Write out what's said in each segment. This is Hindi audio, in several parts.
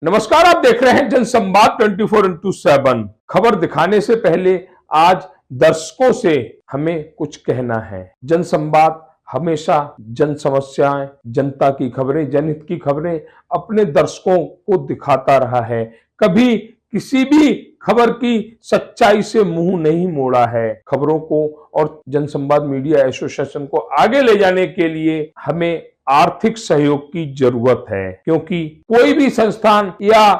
नमस्कार, आप देख रहे हैं जनसंवाद 24x7। खबर दिखाने से पहले आज दर्शकों से हमें कुछ कहना है। जनसंवाद हमेशा जन समस्याएं, जनता की खबरें, जनहित की खबरें अपने दर्शकों को दिखाता रहा है। कभी किसी भी खबर की सच्चाई से मुंह नहीं मोड़ा है। खबरों को और जनसंवाद मीडिया एसोसिएशन को आगे ले जाने के लिए हमें आर्थिक सहयोग की जरूरत है, क्योंकि कोई भी संस्थान या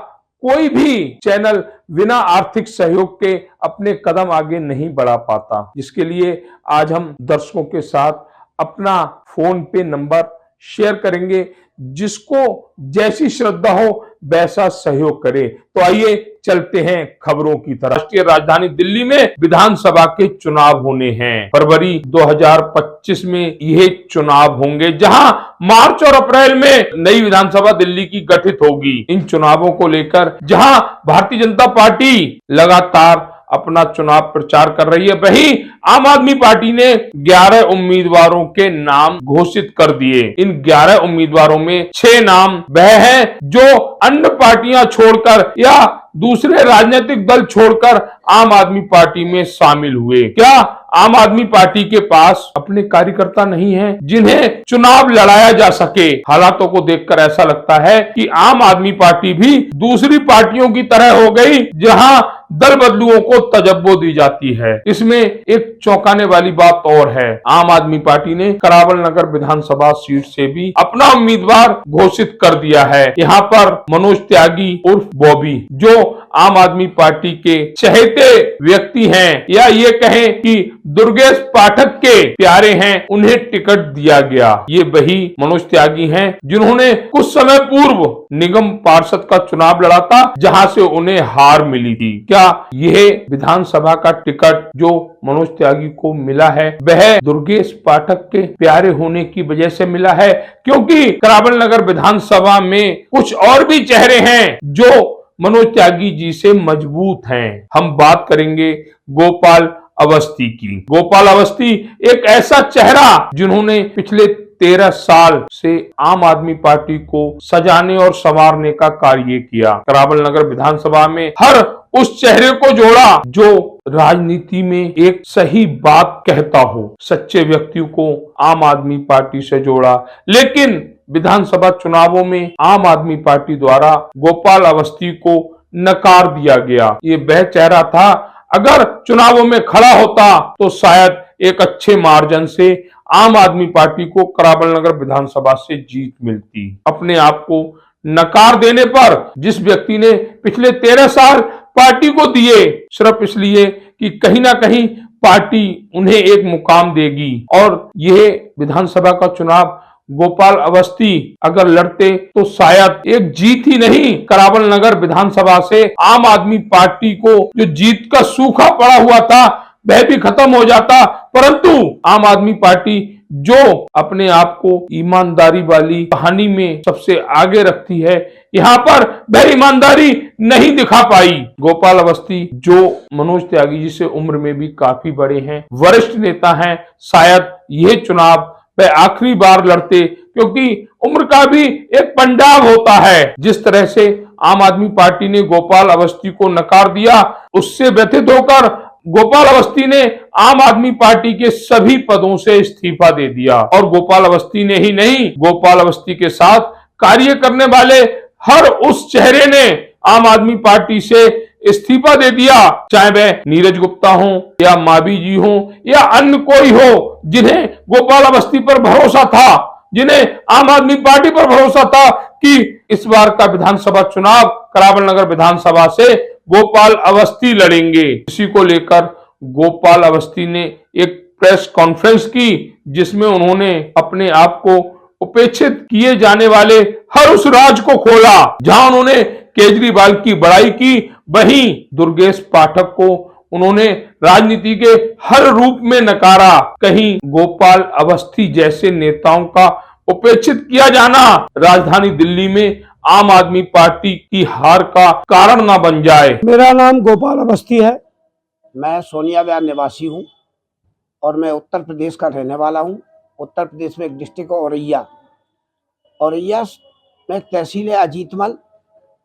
कोई भी चैनल बिना आर्थिक सहयोग के अपने कदम आगे नहीं बढ़ा पाता। जिसके लिए आज हम दर्शकों के साथ अपना फोन पे नंबर शेयर करेंगे, जिसको जैसी श्रद्धा हो वैसा सहयोग करे। तो आइए चलते हैं खबरों की तरफ। राष्ट्रीय राजधानी दिल्ली में विधानसभा के चुनाव होने हैं। फरवरी 2025 में यह चुनाव होंगे, जहां मार्च और अप्रैल में नई विधानसभा दिल्ली की गठित होगी। इन चुनावों को लेकर जहां भारतीय जनता पार्टी लगातार अपना चुनाव प्रचार कर रही है, वहीं आम आदमी पार्टी ने 11 उम्मीदवारों के नाम घोषित कर दिए। इन 11 उम्मीदवारों में 6 नाम वह हैं जो अन्य पार्टियां छोड़कर या दूसरे राजनीतिक दल छोड़कर आम आदमी पार्टी में शामिल हुए। क्या आम आदमी पार्टी के पास अपने कार्यकर्ता नहीं हैं जिन्हें चुनाव लड़ाया जा सके? हालातों को देखकर ऐसा लगता है कि आम आदमी पार्टी भी दूसरी पार्टियों की तरह हो गई, जहां दल बदलुओं को तजब्बो दी जाती है। इसमें एक चौंकाने वाली बात और है, आम आदमी पार्टी ने करावल नगर विधानसभा सीट से भी अपना उम्मीदवार घोषित कर दिया है। यहाँ पर मनोज त्यागी उर्फ बॉबी, जो आम आदमी पार्टी के चहेते व्यक्ति हैं या ये कहें कि दुर्गेश पाठक के प्यारे हैं, उन्हें टिकट दिया गया। ये वही मनोज त्यागी हैं जिन्होंने कुछ समय पूर्व निगम पार्षद का चुनाव लड़ा था, जहां से उन्हें हार मिली थी। क्या यह विधानसभा का टिकट जो मनोज त्यागी को मिला है वह दुर्गेश पाठक के प्यारे होने की वजह से मिला है? क्योंकि करावल नगर विधानसभा में कुछ और भी चेहरे हैं जो मनोज त्यागी जी से मजबूत हैं। हम बात करेंगे गोपाल अवस्थी की। गोपाल अवस्थी एक ऐसा चेहरा जिन्होंने पिछले 13 साल से आम आदमी पार्टी को सजाने और संवारने का कार्य किया। करावल नगर विधानसभा में हर उस चेहरे को जोड़ा जो राजनीति में एक सही बात कहता हो, सच्चे व्यक्ति को आम आदमी पार्टी से जोड़ा। लेकिन विधानसभा चुनावों में आम आदमी पार्टी द्वारा गोपाल अवस्थी को नकार दिया गया। ये वह चेहरा था, अगर चुनावों में खड़ा होता तो शायद एक अच्छे मार्जिन से आम आदमी पार्टी को करावल नगर विधानसभा से जीत मिलती। अपने आप को नकार देने पर जिस व्यक्ति ने पिछले 13 साल पार्टी को दिए, सिर्फ इसलिए कि कहीं ना कहीं पार्टी उन्हें एक मुकाम देगी, और यह विधानसभा का चुनाव गोपाल अवस्थी अगर लड़ते तो शायद एक जीत ही नहीं, करावल नगर विधानसभा से आम आदमी पार्टी को जो जीत का सूखा पड़ा हुआ था वह भी खत्म हो जाता। परंतु आम आदमी पार्टी जो अपने आप को ईमानदारी वाली कहानी में सबसे आगे रखती है, यहाँ पर वह ईमानदारी नहीं दिखा पाई। गोपाल अवस्थी जो मनोज त्यागी जी से उम्र में भी काफी बड़े हैं, वरिष्ठ नेता हैं, शायद यह चुनाव वह आखिरी बार लड़ते, क्योंकि उम्र का भी एक पंडाव होता है। जिस तरह से आम आदमी पार्टी ने गोपाल अवस्थी को नकार दिया, उससे व्यथित होकर गोपाल अवस्थी ने आम आदमी पार्टी के सभी पदों से इस्तीफा दे दिया। और गोपाल अवस्थी ने ही नहीं, गोपाल अवस्थी के साथ कार्य करने वाले हर उस चेहरे ने आम आदमी पार्टी से इस्तीफा दे दिया, चाहे वह नीरज गुप्ता हो या मावी जी हो या अन्य कोई हो, जिन्हें गोपाल अवस्थी पर भरोसा था, जिन्हें आम आदमी पार्टी पर भरोसा था कि इस बार का विधानसभा चुनाव करावल नगर विधानसभा से गोपाल अवस्थी लड़ेंगे। इसी को लेकर गोपाल अवस्थी ने एक प्रेस कॉन्फ्रेंस की, जिसमें उन्होंने अपने आप को उपेक्षित किए जाने वाले हर उस राज को खोला। जहां उन्होंने केजरीवाल की बड़ाई की, वहीं दुर्गेश पाठक को उन्होंने राजनीति के हर रूप में नकारा। कहीं गोपाल अवस्थी जैसे नेताओं का उपेक्षित किया जाना राजधानी दिल्ली में आम आदमी पार्टी की हार का कारण ना बन जाए। मेरा नाम गोपाल अवस्थी है, मैं सोनिया विहार निवासी हूँ और मैं उत्तर प्रदेश का रहने वाला हूँ। उत्तर प्रदेश में एक डिस्ट्रिक्ट औरैया में तहसील है अजीतमल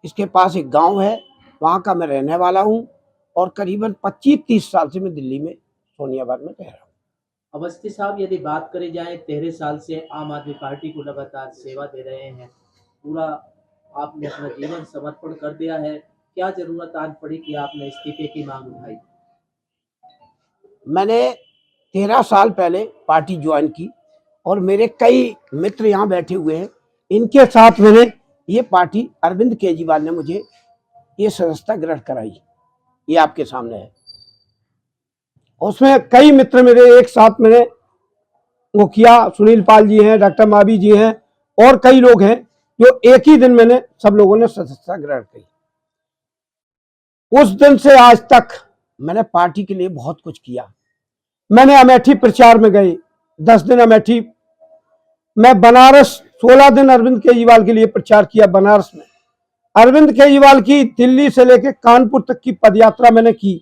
इसके पास एक गांव है, वहाँ का मैं रहने वाला हूँ और करीबन 25-30 साल से मैं दिल्ली में सोनियाबाद में रह रहा हूँ। अवस्थी साहब, यदि बात करी जाए 13 साल से आम आदमी पार्टी को लगातार सेवा दे रहे हैं, पूरा आपने अपना जीवन समर्पण कर दिया है, क्या जरूरत आज पड़ी कि आपने इस्तीफे की मांग उठाई? मैंने 13 साल पहले पार्टी ज्वाइन की और मेरे कई मित्र यहाँ बैठे हुए हैं, इनके साथ मैंने ये पार्टी, अरविंद केजरीवाल ने मुझे ये सदस्यता ग्रहण कराई, ये आपके सामने है। उसमें कई मित्र मेरे एक साथ मैंने वो किया, सुनील पाल जी हैं, डॉक्टर मावी जी हैं और कई लोग हैं जो एक ही दिन मैंने सब लोगों ने सदस्यता ग्रहण की। उस दिन से आज तक मैंने पार्टी के लिए बहुत कुछ किया। मैंने अमेठी प्रचार में गए 10 दिन अमेठी, मैं बनारस 16 दिन अरविंद केजरीवाल के लिए प्रचार किया बनारस में। अरविंद केजरीवाल की दिल्ली से लेकर कानपुर तक की पदयात्रा मैंने की,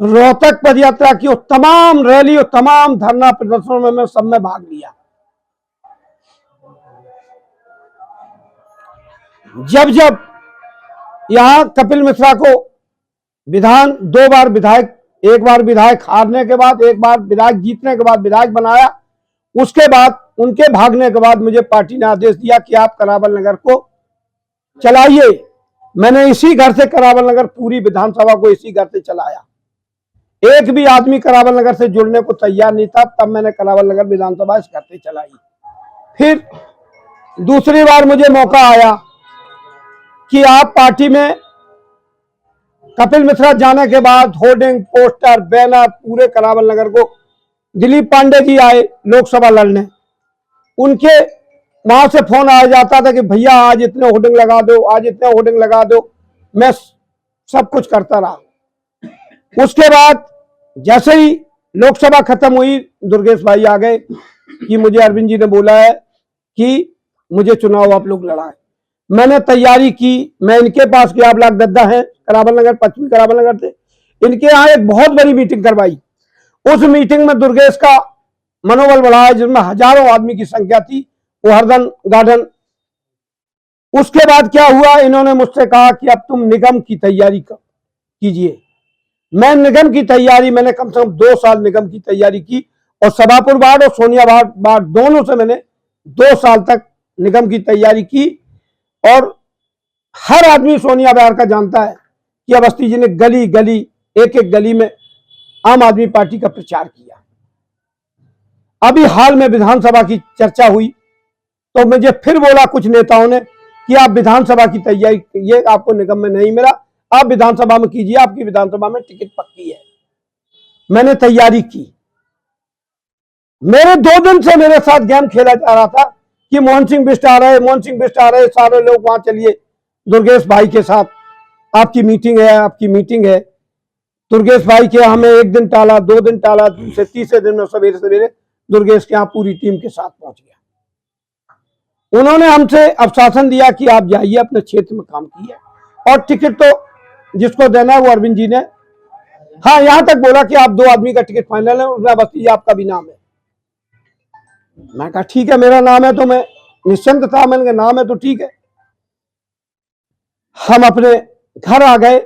रोहतक पदयात्रा की, और तमाम रैली और तमाम धरना प्रदर्शनों में मैं सब में भाग लिया। जब जब यहां कपिल मिश्रा को दो बार विधायक, एक बार विधायक हारने के बाद, एक बार विधायक जीतने के बाद विधायक बनाया, उसके बाद उनके भागने के बाद मुझे पार्टी ने आदेश दिया कि आप करावल नगर को चलाइए। मैंने इसी घर से करावल नगर, पूरी विधानसभा को इसी घर से चलाया। एक भी आदमी करावल नगर से जुड़ने को तैयार नहीं था, तब मैंने करावल नगर विधानसभा इस घर से चलाई। फिर दूसरी बार मुझे मौका आया कि आप पार्टी में, कपिल मिश्रा जाने के बाद होर्डिंग, पोस्टर, बैनर पूरे करावल नगर को, दिलीप पांडे जी आए लोकसभा लड़ने, उनके वहां से फोन आ जाता था कि भैया आज इतने होर्डिंग लगा दो, आज इतने होर्डिंग लगा दो। मैं सब कुछ करता रहा। उसके बाद जैसे ही लोकसभा खत्म हुई, दुर्गेश भाई आ गए कि मुझे अरविंद जी ने बोला है कि मुझे चुनाव आप लोग लड़ाएं। मैंने तैयारी की, मैं इनके पास गया, ब्लॉक दद्दा है करावल नगर, पश्चिमी करावल नगर से, इनके यहाँ एक बहुत बड़ी मीटिंग करवाई। उस मीटिंग में दुर्गेश का मनोबल बढ़ाया, जिसमें हजारों आदमी की संख्या थी, वो हरदन गार्डन। उसके बाद क्या हुआ, इन्होंने मुझसे कहा कि अब तुम निगम की तैयारी कीजिए। मैं निगम की तैयारी, मैंने कम से कम 2 साल निगम की तैयारी की और सभापुर वार्ड और सोनियाबाद वार्ड दोनों से मैंने 2 साल तक निगम की तैयारी की। और हर आदमी सोनिया बिहार का जानता है कि अवस्थी जी ने गली गली, एक एक गली में आम आदमी पार्टी का प्रचार किया। अभी हाल में विधानसभा की चर्चा हुई तो मुझे फिर बोला कुछ नेताओं ने कि आप विधानसभा की तैयारी, ये आपको निगम में नहीं मिला, आप विधानसभा में कीजिए, आपकी विधानसभा में टिकट पक्की है। मैंने तैयारी की। मेरे 2 दिन से मेरे साथ गेम खेला जा रहा था कि मोहन सिंह बिष्ट आ रहे, मोहन सिंह बिष्ट आ रहे, सारे लोग वहां चलिए दुर्गेश भाई के साथ, आपकी मीटिंग है, आपकी मीटिंग है। दुर्गेश भाई के हमें 1 दिन टाला, 2 दिन टाला, दूसरे तीसरे दिन में सवेरे सवेरे दुर्गेश के यहाँ पूरी टीम के साथ पहुंच गया। उन्होंने हमसे आश्वासन दिया कि आप जाइए, अपने क्षेत्र में काम कीजिए और टिकट तो जिसको देना है वो अरविंद जी ने, हाँ यहां तक बोला कि आप 2 आदमी का टिकट फाइनल है, उसमें अवस्थी आपका भी नाम है। मैं कहा ठीक है, मेरा नाम है, तो मैं निश्चिंत था। मैंने कहा नाम है तो ठीक है। हम अपने घर आ गए।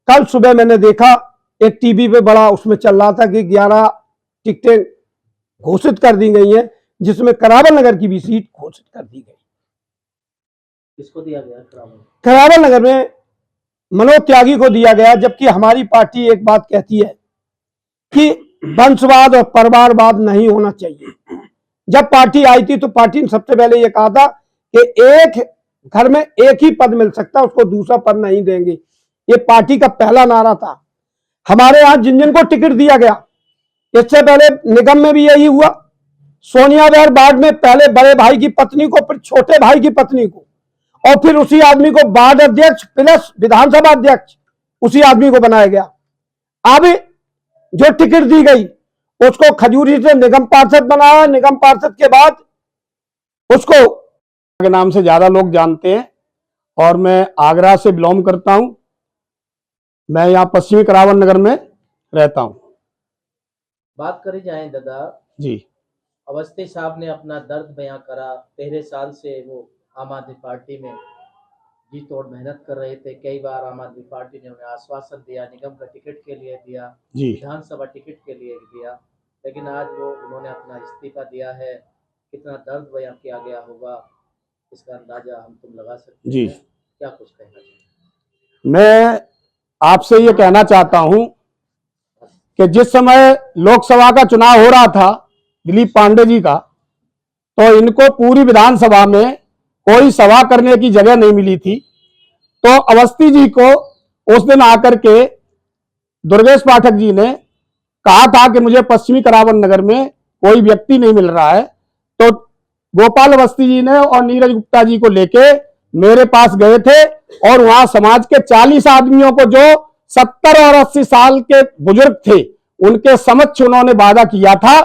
कल सुबह मैंने देखा एक टीवी पे बड़ा उसमें चल रहा था कि 11 टिकटें घोषित कर दी गई हैं, जिसमें करावल नगर की भी सीट घोषित कर दी गई। किसको दिया गया? करावल नगर में मनोज त्यागी को दिया गया, जबकि हमारी पार्टी एक बात कहती है कि वंशवाद और परिवारवाद नहीं होना चाहिए। जब पार्टी आई थी तो पार्टी ने सबसे पहले यह कहा था कि एक घर में एक ही पद मिल सकता, उसको दूसरा पद नहीं देंगे। ये पार्टी का पहला नारा था। हमारे यहां जिन जिन को टिकट दिया गया, इससे पहले निगम में भी यही हुआ। सोनिया बिहार वार्ड में पहले बड़े भाई की पत्नी को, फिर छोटे भाई की पत्नी को, और फिर उसी आदमी को वार्ड अध्यक्ष प्लस विधानसभा अध्यक्ष उसी आदमी को बनाया गया। अब जो टिकट दी गई उसको खजूरी से निगम पार्षद बनाया। निगम पार्षद के बाद उसको के नाम से ज्यादा लोग जानते हैं, और मैं आगरा से बिलोंग करता हूं। मैं यहाँ पश्चिमी करावल नगर में रहता हूं। बात करी जाए दादा जी, अवस्थी साहब ने अपना दर्द बयां करा। 13 साल से वो आम आदमी पार्टी में जी तोड़ मेहनत कर रहे थे। कई बार आम आदमी पार्टी ने उन्हें आश्वासन दिया, निगम का टिकट के लिए दिया, जी विधानसभा टिकट के लिए दिया, लेकिन आज वो उन्होंने अपना इस्तीफा दिया है। कितना दर्द बयां किया गया होगा, इसका अंदाजा हम तुम लगा सकते जी। हैं। क्या कुछ कहना चाहिए? मैं आपसे ये कहना चाहता हूं कि जिस समय लोकसभा का चुनाव हो रहा था दिलीप पांडे जी का, तो इनको पूरी विधानसभा में कोई सभा करने की जगह नहीं मिली थी। तो अवस्थी जी को उस दिन आकर के दुर्गेश पाठक जी ने कहा था कि मुझे पश्चिमी करावन नगर में कोई व्यक्ति नहीं मिल रहा है। तो गोपाल अवस्थी जी ने और नीरज गुप्ता जी को लेके मेरे पास गए थे और वहां समाज के 40 आदमियों को, जो 70 और 80 साल के बुजुर्ग थे, उनके समक्ष उन्होंने वादा किया था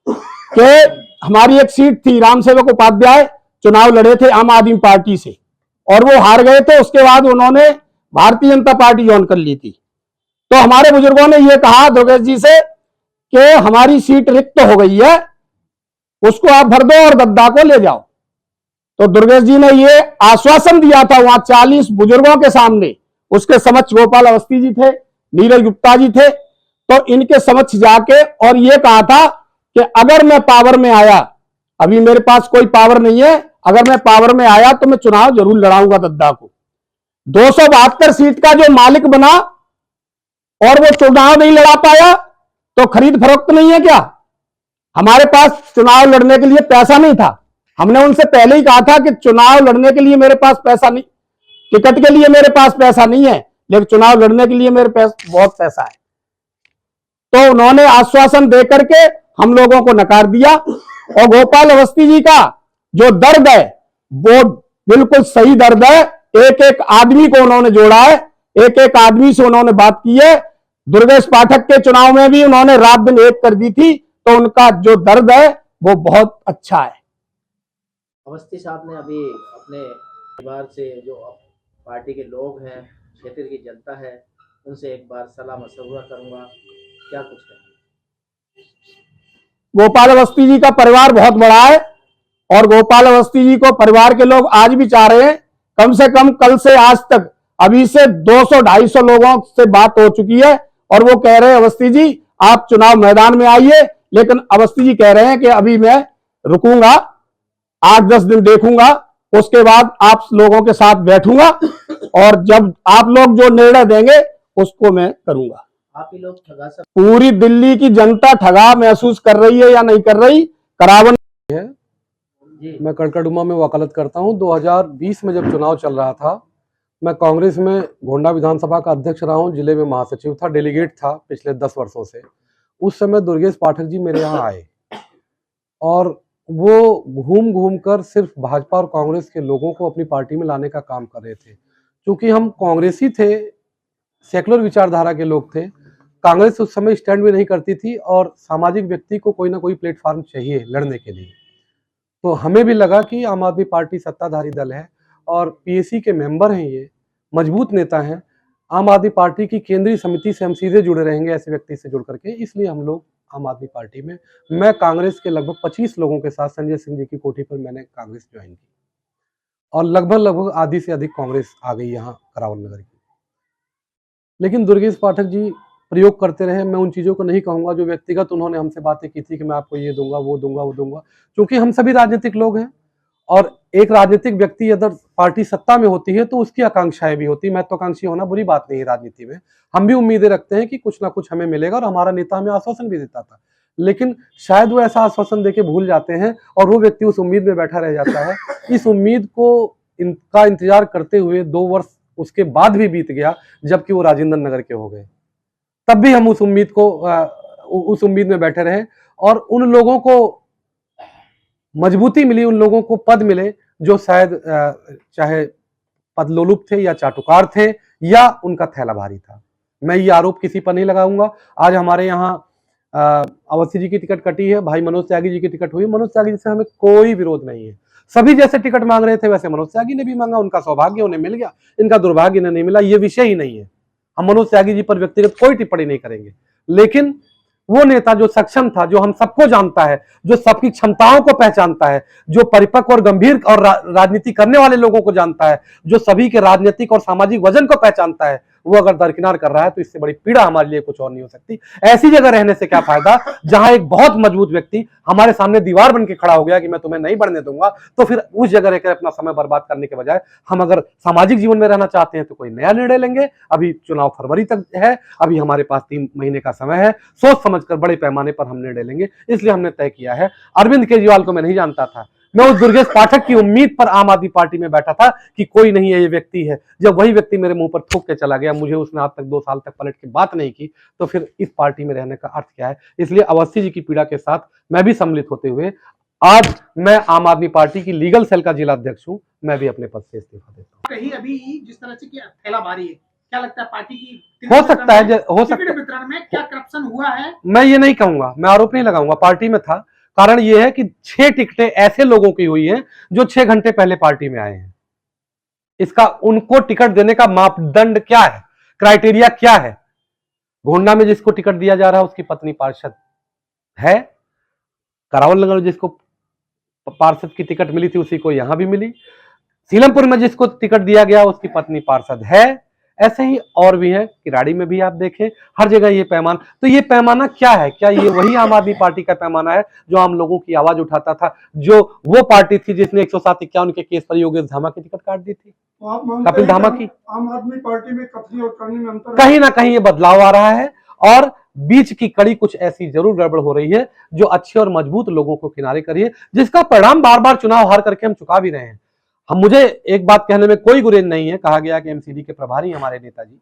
कि हमारी एक सीट थी, रामसेवक उपाध्याय चुनाव लड़े थे आम आदमी पार्टी से और वो हार गए थे। उसके बाद उन्होंने भारतीय जनता पार्टी ज्वाइन कर ली थी। तो हमारे बुजुर्गों ने ये कहा दुर्गेश जी से कि हमारी सीट रिक्त हो गई है, उसको आप भर दो और गद्दा को ले जाओ। तो दुर्गेश जी ने ये आश्वासन दिया था वहां 40 बुजुर्गों के सामने। उसके समक्ष गोपाल अवस्थी जी थे, नीरज गुप्ता जी थे, तो इनके समक्ष जाके और ये कहा था कि अगर मैं पावर में आया, अभी मेरे पास कोई पावर नहीं है, अगर मैं पावर में आया तो मैं चुनाव जरूर लड़ाऊंगा दद्दा को। 272 सीट का जो मालिक बना और वो चुनाव नहीं लड़ा पाया, तो खरीद फरोख्त नहीं है क्या? हमारे पास चुनाव लड़ने के लिए पैसा नहीं था। हमने उनसे पहले ही कहा था कि चुनाव लड़ने के लिए मेरे पास पैसा नहीं, टिकट के लिए मेरे पास पैसा नहीं है, लेकिन चुनाव लड़ने के लिए मेरे पास बहुत पैसा है। तो उन्होंने आश्वासन देकर के हम लोगों को नकार दिया। और गोपाल अवस्थी जी का जो दर्द है वो बिल्कुल सही दर्द है। एक एक आदमी को उन्होंने जोड़ा है, एक एक आदमी से उन्होंने बात की है। दुर्गेश पाठक के चुनाव में भी उन्होंने रात दिन एक कर दी थी। तो उनका जो दर्द है वो बहुत अच्छा है। अवस्थी साहब ने अभी अपने परिवार से, जो पार्टी के लोग हैं, क्षेत्र की जनता है, उनसे एक बार सलाह मशवरा करूंगा। क्या कुछ कहेंगे? गोपाल अवस्थी जी का परिवार बहुत बड़ा है और गोपाल अवस्थी जी को परिवार के लोग आज भी चाह रहे हैं। कम से कम कल से आज तक अभी से 200-250 लोगों से बात हो चुकी है और वो कह रहे हैं अवस्थी जी आप चुनाव मैदान में आइए। लेकिन अवस्थी जी कह रहे हैं कि अभी मैं रुकूंगा, 8-10 दिन देखूंगा, उसके बाद आप लोगों के साथ बैठूंगा और जब आप लोग जो निर्णय देंगे उसको मैं करूंगा। आप ही लोग ठगा सब पूरी दिल्ली की जनता ठगा महसूस कर रही है या नहीं कर रही? करावन जी मैं कड़कड़डुमा में वकालत करता हूं। 2020 में जब चुनाव चल रहा था, मैं कांग्रेस में गोंडा विधानसभा का अध्यक्ष रहा हूं, जिले में महासचिव था, डेलीगेट था पिछले 10 वर्षों से। उस समय दुर्गेश पाठक जी मेरे यहाँ आए और वो घूम घूम कर सिर्फ भाजपा और कांग्रेस के लोगों को अपनी पार्टी में लाने का काम कर रहे थे। क्योंकि हम कांग्रेसी थे, सेकुलर विचारधारा के लोग थे, कांग्रेस उस समय स्टैंड भी नहीं करती थी और सामाजिक व्यक्ति को कोई ना कोई प्लेटफॉर्म चाहिए लड़ने के लिए। तो हमें भी लगा कि आम आदमी पार्टी सत्ताधारी दल है और पीएसी के मेंबर हैं, ये मजबूत नेता हैं, आम आदमी पार्टी की केंद्रीय समिति से हम सीधे जुड़े रहेंगे ऐसे व्यक्ति से जुड़ करके। इसलिए हम लोग आम आदमी पार्टी में, मैं कांग्रेस के लगभग 25 लोगों के साथ संजय सिंह जी की कोठी पर मैंने कांग्रेस ज्वाइन की और लगभग आधी से अधिक कांग्रेस आ गई यहाँ करावल नगर की। लेकिन दुर्गेश पाठक जी प्रयोग करते रहे। मैं उन चीज़ों को नहीं कहूँगा जो व्यक्तिगत उन्होंने हमसे बातें की थी कि मैं आपको ये दूंगा, वो दूंगा, वो दूंगा, क्योंकि हम सभी राजनीतिक लोग हैं और एक राजनीतिक व्यक्ति अगर पार्टी सत्ता में होती है तो उसकी आकांक्षाएं भी होती है। महत्वाकांक्षी होना बुरी बात नहीं है राजनीति में। हम भी उम्मीदें रखते हैं कि कुछ ना कुछ हमें मिलेगा और हमारा नेता हमें आश्वासन भी देता था, लेकिन शायद वो ऐसा आश्वासन देके भूल जाते हैं और वो व्यक्ति उस उम्मीद में बैठा रह जाता है। इस उम्मीद को इनका इंतजार करते हुए 2 वर्ष उसके बाद भी बीत गया, जबकि वो राजेंद्र नगर के हो गए। तब भी हम उस उम्मीद में बैठे रहे और उन लोगों को मजबूती मिली, उन लोगों को पद मिले जो शायद चाहे पदलोलुप थे या चाटुकार थे या उनका थैला भारी था। मैं ये आरोप किसी पर नहीं लगाऊंगा। आज हमारे यहाँ अवस्थी जी की टिकट कटी है, भाई मनोज त्यागी जी की टिकट हुई। मनोज त्यागी जी से हमें कोई विरोध नहीं है। सभी जैसे टिकट मांग रहे थे वैसे मनोज त्यागी ने भी मांगा, उनका सौभाग्य उन्हें मिल गया, इनका दुर्भाग्य इन्हें नहीं मिला। ये विषय ही नहीं है। हम मनोज त्यागी जी पर व्यक्तिगत कोई टिप्पणी नहीं करेंगे, लेकिन वो नेता जो सक्षम था, जो हम सबको जानता है, जो सबकी क्षमताओं को पहचानता है, जो परिपक्व और गंभीर और राजनीति करने वाले लोगों को जानता है, जो सभी के राजनीतिक और सामाजिक वजन को पहचानता है, वो अगर दरकिनार कर रहा है तो इससे बड़ी पीड़ा हमारे लिए कुछ और नहीं हो सकती। ऐसी जगह रहने से क्या फायदा जहां एक बहुत मजबूत व्यक्ति हमारे सामने दीवार बन के खड़ा हो गया कि मैं तुम्हें नहीं बढ़ने दूंगा। तो फिर उस जगह रहकर अपना समय बर्बाद करने के बजाय हम अगर सामाजिक जीवन में रहना चाहते हैं तो कोई नया निर्णय लेंगे। अभी चुनाव फरवरी तक है, अभी हमारे पास 3 महीने का समय है, सोच समझकर बड़े पैमाने पर हम निर्णय लेंगे। इसलिए हमने तय किया है। अरविंद केजरीवाल को मैं नहीं जानता था, मैं उस दुर्गेश पाठक की उम्मीद पर आम आदमी पार्टी में बैठा था कि कोई नहीं है, ये व्यक्ति है। जब वही व्यक्ति मेरे मुंह पर थूक के चला गया, मुझे उसने आज तक 2 साल तक पलट के बात नहीं की, तो फिर इस पार्टी में रहने का अर्थ क्या है। इसलिए अवस्थी जी की पीड़ा के साथ मैं भी सम्मिलित होते हुए आज मैं आम आदमी पार्टी की लीगल सेल का जिला अध्यक्ष हूं, मैं भी अपने पद से इस्तीफा देता हूं। कहीं अभी जिस तरह से कि थैला भारी है, क्या लगता है पार्टी की हो सकता है, हो सकता है वितरण में क्या करप्शन हुआ है? मैं ये नहीं कहूंगा, मैं आरोप नहीं लगाऊंगा, पार्टी में था। कारण यह है कि 6 टिकटें ऐसे लोगों की हुई हैं जो 6 घंटे पहले पार्टी में आए हैं। इसका उनको टिकट देने का मापदंड क्या है, क्राइटेरिया क्या है? गोंडा में जिसको टिकट दिया जा रहा है उसकी पत्नी पार्षद है, करावल नगर में जिसको पार्षद की टिकट मिली थी उसी को यहां भी मिली, सीलमपुर में जिसको टिकट दिया गया उसकी पत्नी पार्षद है। ऐसे ही और भी है, किराड़ी में भी आप देखें, हर जगह ये पैमाना। तो ये पैमाना क्या है? क्या ये वही आम आदमी पार्टी का पैमाना है जो आम लोगों की आवाज उठाता था, जो वो पार्टी थी जिसने 107-51 के केस पर योगेश धामा की टिकट काट दी थी, तो आप मानते कपिल हैं धामा कि की? आम आदमी पार्टी में कथनी और करनी में अंतर है? कहीं ना कहीं ये बदलाव आ रहा है और बीच की कड़ी कुछ ऐसी जरूर गड़बड़ हो रही है जो अच्छे और मजबूत लोगों को किनारे करी है, जिसका परिणाम बार बार चुनाव हार करके हम चुका भी रहे हैं। हम, मुझे एक बात कहने में कोई गुरेज नहीं है, कहा गया कि एमसीडी के प्रभारी हमारे नेताजी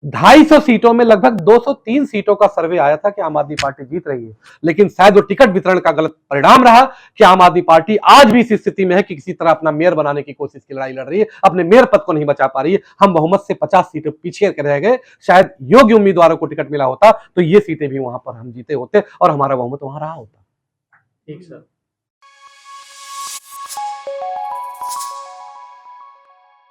250 सीटों में लगभग 203 सीटों का सर्वे आया था कि आम आदमी पार्टी जीत रही है, लेकिन शायद वो टिकट वितरण का गलत परिणाम रहा कि आम आदमी पार्टी आज भी इस स्थिति में है कि किसी तरह अपना मेयर बनाने की कोशिश की लड़ाई लड़ रही है, अपने मेयर पद को नहीं बचा पा रही है। हम बहुमत से 50 सीटें पीछे रह गए, शायद योग्य उम्मीदवारों को टिकट मिला होता तो ये सीटें भी वहां पर हम जीते होते और हमारा बहुमत वहां रहा होता। ठीक सर।